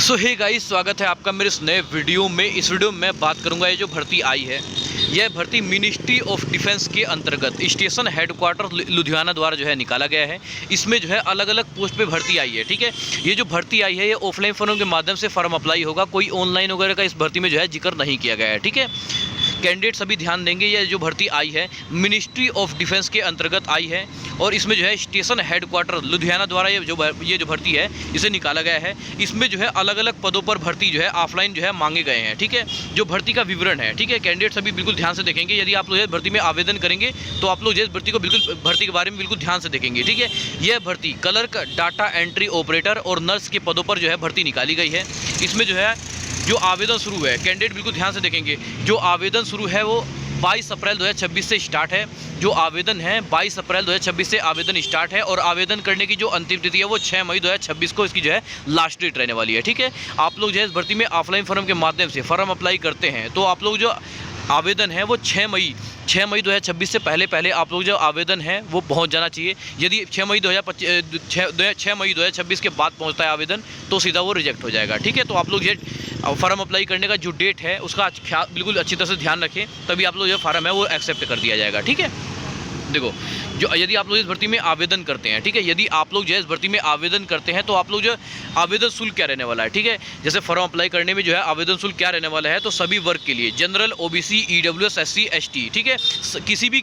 सो hey guys, स्वागत है आपका मेरे इस नए वीडियो में। इस वीडियो में मैं बात करूंगा ये जो भर्ती आई है, यह भर्ती मिनिस्ट्री ऑफ डिफेंस के अंतर्गत स्टेशन हेडक्वार्टर लुधियाना द्वारा जो है निकाला गया है। इसमें जो है अलग अलग पोस्ट पे भर्ती आई है। ठीक है, ये जो भर्ती आई है ये ऑफलाइन फॉर्म के माध्यम से फॉर्म अप्लाई होगा, कोई ऑनलाइन वगैरह का इस भर्ती में जो है जिक्र नहीं किया गया है। ठीक है, कैंडिडेट सभी ध्यान देंगे। ये जो भर्ती आई है मिनिस्ट्री ऑफ डिफेंस के अंतर्गत आई है और इसमें जो है स्टेशन हेडक्वार्टर लुधियाना द्वारा ये जो भर्ती है इसे निकाला गया है। इसमें जो है अलग अलग पदों पर भर्ती जो है ऑफलाइन जो है मांगे गए हैं। ठीक है, जो भर्ती का विवरण है, ठीक है, कैंडिडेट सभी बिल्कुल ध्यान से देखेंगे। यदि आप लोग भर्ती में आवेदन करेंगे तो आप लोग इस भर्ती को बिल्कुल भर्ती के बारे में बिल्कुल ध्यान से देखेंगे। ठीक है, यह भर्ती क्लर्क, डाटा एंट्री ऑपरेटर और नर्स के पदों पर जो है भर्ती निकाली गई है। इसमें जो है जो आवेदन शुरू है, कैंडिडेट बिल्कुल ध्यान से देखेंगे। जो आवेदन शुरू है वो 22 अप्रैल 2026 से स्टार्ट है। जो आवेदन है 22 अप्रैल 2026 से आवेदन स्टार्ट है और आवेदन करने की जो अंतिम तिथि है वो 6 मई 2026 को इसकी जो है लास्ट डेट रहने वाली है। ठीक है, आप लोग जो है इस भर्ती में ऑफलाइन फॉर्म के माध्यम से फॉर्म अप्लाई करते हैं तो आप लोग जो आवेदन है वो 6 मई 2026 से पहले आप लोग जो आवेदन है वो पहुंच जाना चाहिए। यदि 6 मई 2026 के बाद पहुंचता है आवेदन तो सीधा वो रिजेक्ट हो जाएगा। ठीक है, तो आप लोग ये फॉर्म अप्लाई करने का जो डेट है उसका बिल्कुल अच्छी तरह से ध्यान रखें, तभी आप लोग जो फॉर्म है वो एक्सेप्ट कर दिया जाएगा। ठीक है, देखो, जो यदि आप लोग इस भर्ती में आवेदन करते हैं, ठीक है, यदि आप लोग जो है इस भर्ती में आवेदन करते हैं तो आप लोग जो आवेदन शुल्क क्या रहने वाला है। ठीक है, जैसे फॉर्म अप्लाई करने में जो है आवेदन शुल्क क्या रहने वाला है, तो सभी वर्ग के लिए general, OBC, EWS, SC, ST, ठीक है, किसी भी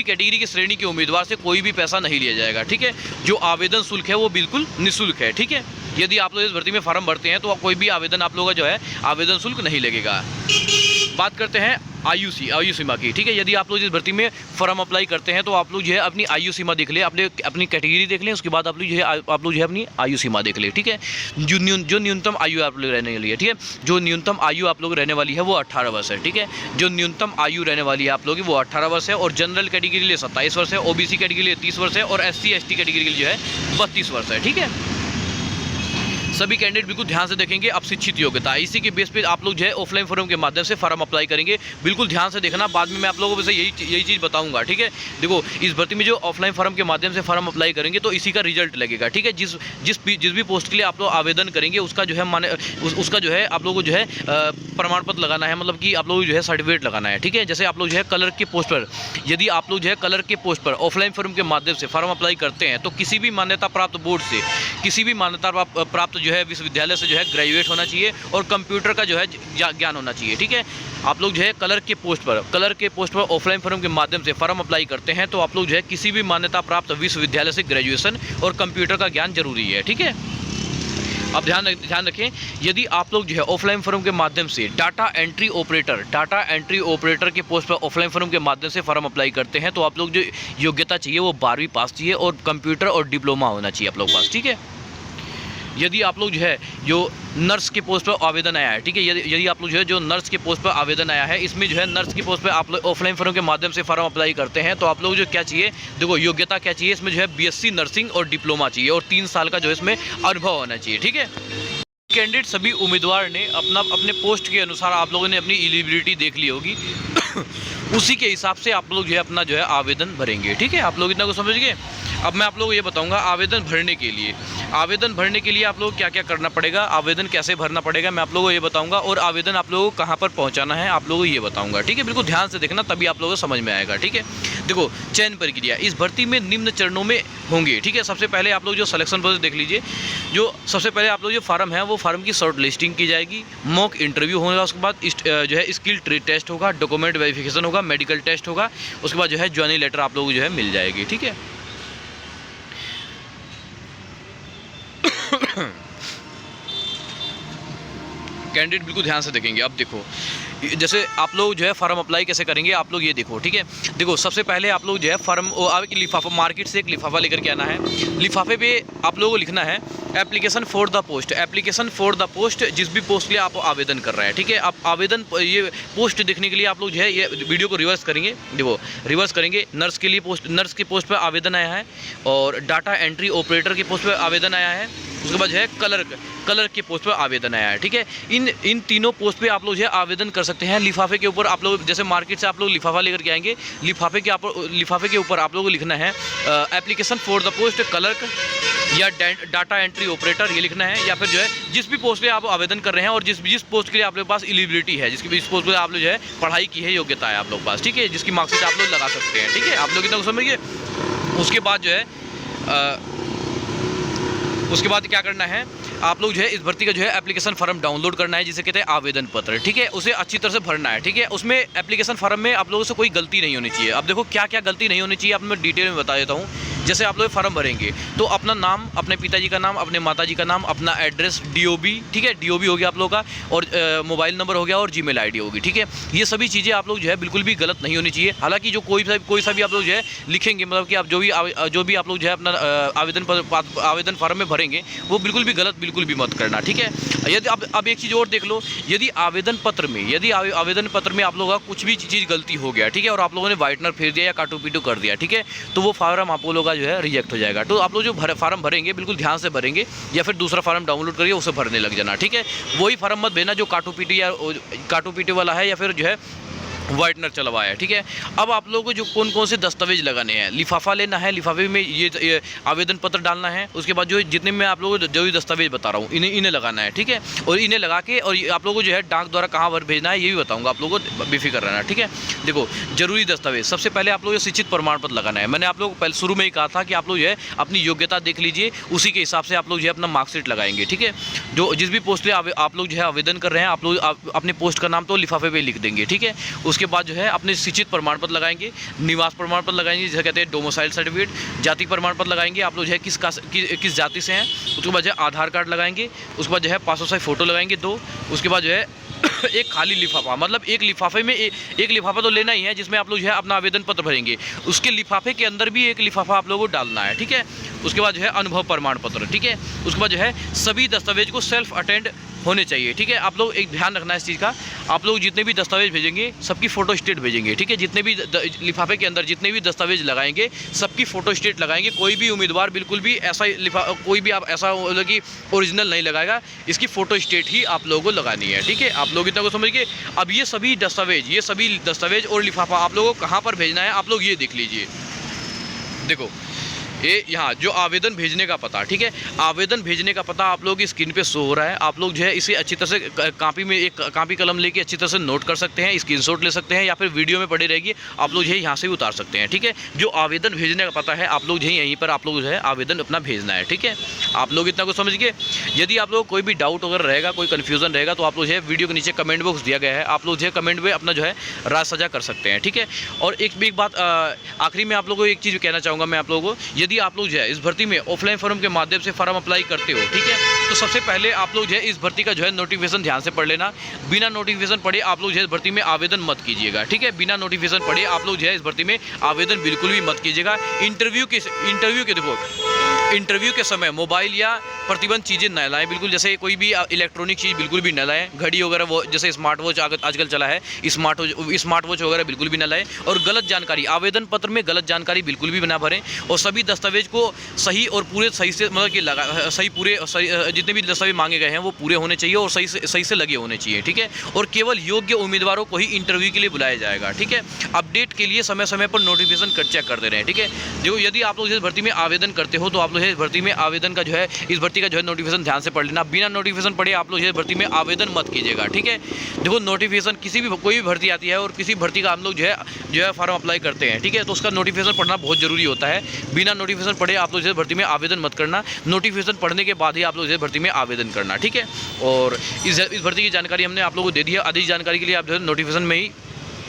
कैटेगरी की श्रेणी के उम्मीदवार से कोई भी पैसा नहीं लिया जाएगा। ठीक है, जो आवेदन शुल्क है वो बिल्कुल निःशुल्क है। ठीक है, यदि आप लोग इस भर्ती में फॉर्म भरते हैं तो कोई भी आवेदन आप लोगों का जो है आवेदन शुल्क नहीं लगेगा। बात करते हैं आयु सीमा की। ठीक है, यदि आप लोग इस भर्ती में फॉर्म अप्लाई करते हैं तो आप लोग जो है अपनी आयु सीमा देख लें, अपनी कैटेगरी देख लें, उसके बाद आप लोग जो है अपनी आयु सीमा देख लें। ठीक है, जो न्यूनतम आयु आप लोग रहने वाली है, ठीक है, जो न्यूनतम आयु आप लोग रहने वाली है वो 18 वर्ष है। ठीक है, जो न्यूनतम आयु रहने वाली है आप लोग की वो 18 वर्ष है और जनरल कैटेगरी के लिए 27 वर्ष है, ओबीसी कैटेगरी के लिए 30 वर्ष है और एससी एसटी कैटेगरी के लिए जो है 32 वर्ष है। ठीक है, सभी कैंडिडेट बिल्कुल ध्यान से देखेंगे। अब शिक्षित योग्यता, इसी के बेस पे आप लोग जो है ऑफलाइन फॉर्म के माध्यम से फॉर्म अप्लाई करेंगे। बिल्कुल ध्यान से देखना, बाद में मैं आप लोगों को वैसे यही चीज़ बताऊंगा। ठीक है, देखो, इस भर्ती में जो ऑफलाइन फॉर्म के माध्यम से फॉर्म अप्लाई करेंगे तो इसी का रिजल्ट लगेगा। ठीक है, जिस भी पोस्ट के लिए आप लोग आवेदन करेंगे उसका जो है उसका जो है आप लोगों को जो है प्रमाण पत्र लगाना है, मतलब कि आप लोग जो है सर्टिफिकेट लगाना है। ठीक है, जैसे आप लोग जो है क्लर्क के पोस्ट पर, यदि आप लोग जो है क्लर्क के पोस्ट पर ऑफलाइन फॉर्म के माध्यम से फॉर्म अप्लाई करते हैं तो किसी भी मान्यता प्राप्त बोर्ड से, किसी भी मान्यता प्राप्त जो है विश्वविद्यालय से जो है ग्रेजुएट होना चाहिए और कंप्यूटर का जो है ज्ञान होना चाहिए। ठीक है, आप लोग जो है क्लर्क के पोस्ट पर ऑफलाइन फॉर्म के माध्यम से फॉर्म अप्लाई करते हैं तो आप लोग जो है किसी भी मान्यता प्राप्त विश्वविद्यालय से ग्रेजुएशन और कंप्यूटर का ज्ञान जरूरी है। ठीक है, अब ध्यान रखें, यदि आप लोग जो है ऑफलाइन फॉर्म के माध्यम से डाटा एंट्री ऑपरेटर के पोस्ट पर ऑफलाइन फॉर्म के माध्यम से फॉर्म अप्लाई करते हैं तो आप लोग जो योग्यता चाहिए वो 12वीं पास चाहिए और कंप्यूटर और डिप्लोमा होना चाहिए आप लोग पास। ठीक है, यदि आप लोग जो है जो नर्स के पोस्ट पर आवेदन आया है, ठीक है, यदि आप लोग जो है जो नर्स के पोस्ट पर आवेदन आया है, इसमें जो है नर्स की पोस्ट पर आप लोग ऑफलाइन फॉर्म के माध्यम से फॉर्म अप्लाई करते हैं तो आप लोग जो क्या चाहिए, देखो, योग्यता क्या चाहिए, इसमें जो है बीएससी नर्सिंग और डिप्लोमा चाहिए और 3 साल का जो है इसमें अनुभव होना चाहिए। ठीक है, कैंडिडेट सभी उम्मीदवार ने अपने पोस्ट के अनुसार आप लोगों ने अपनी एलिजिबिलिटी देख ली होगी उसी के हिसाब से आप लोग जो है अपना जो है आवेदन भरेंगे। ठीक है, आप लोग इतना को समझ गए। अब मैं आप लोगों को ये बताऊंगा आवेदन भरने के लिए आप लोगों को क्या क्या करना पड़ेगा, आवेदन कैसे भरना पड़ेगा, मैं आप लोगों को ये बताऊंगा और आवेदन आप लोगों को कहाँ पर पहुँचाना है आप लोगों को ये बताऊंगा। ठीक है, बिल्कुल ध्यान से देखना, तभी आप लोगों को समझ में आएगा। ठीक है, देखो, चयन प्रक्रिया इस भर्ती में निम्न चरणों में होंगे। ठीक है, सबसे पहले आप लोग जो सिलेक्शन प्रोसेस देख लीजिए। जो सबसे पहले आप लोग जो फार्म है वो फार्म की शॉर्ट लिस्टिंग की जाएगी, मॉक इंटरव्यू होगा, उसके बाद जो है स्किल ट्रेड टेस्ट होगा, डॉक्यूमेंट वेरिफिकेशन होगा, मेडिकल टेस्ट होगा, उसके बाद जो है ज्वाइनिंग लेटर आप लोगों को जो है मिल जाएगी। ठीक है, कैंडिडेट बिल्कुल ध्यान से देखेंगे। अब देखो, जैसे आप लोग जो है फॉर्म अप्लाई कैसे करेंगे आप लोग ये देखो। ठीक है, देखो, सबसे पहले आप लोग जो है फॉर्म लिफाफा मार्केट से एक लिफाफा लेकर के आना है। लिफाफे पे आप लोगों को लिखना है एप्लीकेशन फॉर द पोस्ट, जिस भी पोस्ट के लिए आप आवेदन कर रहे हैं। ठीक है, आप आवेदन ये पोस्ट देखने के लिए आप लोग जो है ये वीडियो को रिवर्स करेंगे। देखो, रिवर्स करेंगे, नर्स की पोस्ट पर आवेदन आया है और डाटा एंट्री ऑपरेटर की पोस्ट पर आवेदन आया है उसके बाद जो है कलर के पोस्ट पर आवेदन आया है, ठीक है। इन तीनों पोस्ट पे आप लोग जो है आवेदन कर सकते हैं। लिफाफे के ऊपर आप लोग जैसे मार्केट से आप लोग लिफाफा लेकर के आएंगे, लिफाफे के ऊपर आप लोगों को लिखना है application for the post clerk या डाटा एंट्री ऑपरेटर, ये लिखना है। या फिर जो है जिस भी पोस्ट पे आप आवेदन कर रहे हैं और जिस पोस्ट के लिए आप लोग के पास एलिजिबिलिटी है, जिस पोस्ट पे आप लोग जो है पढ़ाई की है, योग्यता है आप लोग के पास, ठीक है, जिसकी मार्कशीट आप लोग लगा सकते हैं, ठीक है। आप लोग इतना समझिए। उसके बाद जो है उसके बाद क्या करना है, आप लोग जो है इस भर्ती का जो है एप्लीकेशन फॉर्म डाउनलोड करना है, जिसे कहते हैं आवेदन पत्र, ठीक है। उसे अच्छी तरह से भरना है, ठीक है। उसमें एप्लीकेशन फॉर्म में आप लोगों से कोई गलती नहीं होनी चाहिए। अब देखो क्या क्या गलती नहीं होनी चाहिए, आप मैं डिटेल में बता देता हूँ। जैसे आप लोग फॉर्म भरेंगे तो अपना नाम, अपने पिताजी का नाम, अपने माताजी का नाम, अपना एड्रेस, DOB, ठीक है, DOB हो गया आप लोगों का, और मोबाइल नंबर हो गया, और जीमेल ID होगी, ठीक है। ये सभी चीज़ें आप लोग जो है बिल्कुल भी गलत नहीं होनी चाहिए। हालांकि जो कोई सा भी आप लोग जो है लिखेंगे, मतलब कि आप जो भी आप लोग जो है अपना आवेदन फॉर्म में भरेंगे वो बिल्कुल भी गलत बिल्कुल भी मत करना, ठीक है। यदि अब एक चीज़ और देख लो, यदि आवेदन पत्र में आप लोगों का कुछ भी चीज़ गलती हो गया, ठीक है, और आप लोगों ने वाइटनर फेर दिया या काटू पीटू कर दिया, ठीक है, तो वो फॉर्म आप लोगों का जो है रिजेक्ट हो जाएगा। तो आप लोग जो फॉर्म भरेंगे बिल्कुल ध्यान से भरेंगे, या फिर दूसरा फॉर्म डाउनलोड करिए उसे भरने लग जाना, ठीक है। वही फॉर्म मत भेजना जो काटू पीटी वाला है या फिर जो है वाइटनर चला हुआ है, ठीक है। अब आप लोगों को जो कौन से दस्तावेज लगाने हैं, लिफाफा लेना है, लिफाफे में ये आवेदन पत्र डालना है। उसके बाद जो जितने मैं आप लोगों को जो भी दस्तावेज बता रहा हूँ इन्हें लगाना है, ठीक है। और इन्हें लगा के और आप लोगों को जो है डाक द्वारा कहाँ पर भेजना है ये भी बताऊँगा, आप लोगों को बेफिक्र रहना है, ठीक है। देखो जरूरी दस्तावेज, सबसे पहले आप लोगों को शिक्षित प्रमाण पत्र लगाना है। मैंने आप लोगों को पहले शुरू में ही कहा था कि आप लोग जो है अपनी योग्यता देख लीजिए, उसी के हिसाब से आप लोग जो है अपना मार्कशीट लगाएंगे, ठीक है। जो जिस भी पोस्ट पे आप लोग जो है आवेदन कर रहे हैं, आप लोग अपने पोस्ट का नाम तो लिफाफे पे लिख देंगे, ठीक है। उसके बाद जो है अपने शिक्षित प्रमाण पत्र लगाएंगे, निवास प्रमाण पत्र लगाएंगे जिसे कहते हैं डोमिसाइल सर्टिफिकेट, जाति प्रमाण पत्र लगाएंगे, आप लोग जो है किस जाति से हैं। उसके बाद जो है आधार कार्ड लगाएंगे, उसके बाद जो है पासपोर्ट साइज फ़ोटो लगाएंगे 2। उसके बाद जो है एक खाली लिफाफा, मतलब एक लिफाफे में एक लिफाफा तो लेना ही है जिसमें आप लोग जो है अपना आवेदन पत्र भरेंगे, उसके लिफाफे के अंदर भी एक लिफाफा आप लोगों को डालना है, ठीक है। उसके बाद जो है अनुभव प्रमाण पत्र, ठीक है। उसके बाद जो है सभी दस्तावेज को सेल्फ अटेंड होने चाहिए, ठीक है। आप लोग एक ध्यान रखना है इस चीज़ का, आप लोग जितने भी दस्तावेज भेजेंगे सबकी फ़ोटो स्टेट भेजेंगे, ठीक है। जितने भी लिफाफे के अंदर जितने भी दस्तावेज लगाएंगे सबकी फ़ोटो स्टेट लगाएंगे। कोई भी उम्मीदवार बिल्कुल भी ऐसा कोई भी आप ऐसा मतलब कि ओरिजिनल नहीं लगाएगा, इसकी फ़ोटो स्टेट ही आप लोगों को लगानी है, ठीक है। आप लोग इतना को समझिए। अब ये सभी दस्तावेज और लिफाफा आप लोगों को कहाँ पर भेजना है, आप लोग ये देख लीजिए। देखो ये यहाँ जो आवेदन भेजने का पता, ठीक है, आवेदन भेजने का पता आप लोग की स्क्रीन पे शो हो रहा है। आप लोग जो है इसे अच्छी तरह से कॉपी में एक कॉपी कलम लेके अच्छी तरह से नोट कर सकते हैं, स्क्रीनशॉट ले सकते हैं, या फिर वीडियो में पड़ी रहेगी आप लोग जो है यहाँ से भी उतार सकते हैं, ठीक है। जो आवेदन भेजने का पता है आप लोग जो है यहीं पर आप लोग जो है आवेदन अपना भेजना है, ठीक है। आप लोग इतना कुछ समझ गए। यदि आप लोग कोई भी डाउट अगर रहेगा, कोई कन्फ्यूजन रहेगा, तो आप लोग जो है वीडियो के नीचे कमेंट बॉक्स दिया गया है, आप लोग जो है कमेंट में अपना जो है राय साझा कर सकते हैं, ठीक है। और एक बात आखिरी में आप लोगों को एक चीज़ कहना चाहूँगा मैं आप लोगों को, यदि आप लोग जो है इस भर्ती में ऑफलाइन फॉर्म के माध्यम से फॉर्म अप्लाई करते हो, ठीक है, तो सबसे पहले आप लोग जो है इस भर्ती का जो है नोटिफिकेशन ध्यान से पढ़ लेना। बिना नोटिफिकेशन पढ़े आप लोग जो है इस भर्ती में आवेदन मत कीजिएगा, ठीक है। बिना नोटिफिकेशन पढ़े आप लोग जो है इस भर्ती में आवेदन बिल्कुल भी मत कीजिएगा। इंटरव्यू के समय मोबाइल या प्रतिबंध चीज़ें न लाएं, बिल्कुल जैसे कोई भी इलेक्ट्रॉनिक चीज़ बिल्कुल भी न लाएं। घड़ी वगैरह वो जैसे स्मार्ट वॉच आजकल चला है, स्मार्ट वॉच वगैरह बिल्कुल भी न लाएं। और गलत जानकारी, आवेदन पत्र में गलत जानकारी बिल्कुल भी ना भरें। और सभी दस्तावेज को सही और पूरे सही से मतलब कि जितने भी दस्तावेज मांगे गए हैं वो पूरे होने चाहिए और सही से लगे होने चाहिए, ठीक है। और केवल योग्य उम्मीदवारों को ही इंटरव्यू के लिए बुलाया जाएगा, ठीक है। अपडेट के लिए समय समय पर नोटिफिकेशन चेक करते रहें, ठीक है। जो यदि आप लोग इस भर्ती में आवेदन करते हो तो आप लोग इस भर्ती में आवेदन का जो है इस भर्ती का जो है नोटिफिकेशन ध्यान से पढ़ लेना। बिना नोटिफिकेशन पढ़े आप लोग इस भर्ती में आवेदन मत कीजिएगा, ठीक है। देखो नोटिफिकेशन कोई भी भर्ती आती है और किसी भर्ती का हम लोग जो है फॉर्म अप्लाई करते हैं, ठीक है, तो उसका नोटिफिकेशन पढ़ना बहुत जरूरी होता है। बिना नोटिफिकेशन पढ़े आप लोग इस भर्ती में आवेदन मत करना। नोटिफिकेशन पढ़ने के बाद ही आप लोग इस भर्ती में आवेदन करना, ठीक है। और इस भर्ती की जानकारी हमने आप लोगों को दे दी है। अधिक जानकारी के लिए आप जो है नोटिफिकेशन में ही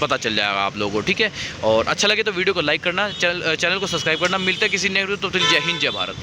पता चल जाएगा आप लोगों को, ठीक है। और अच्छा लगे तो वीडियो को लाइक करना, चैनल को सब्सक्राइब करना। मिलता है किसी नए वीडियो, तो फिर जय हिंद जय भारत।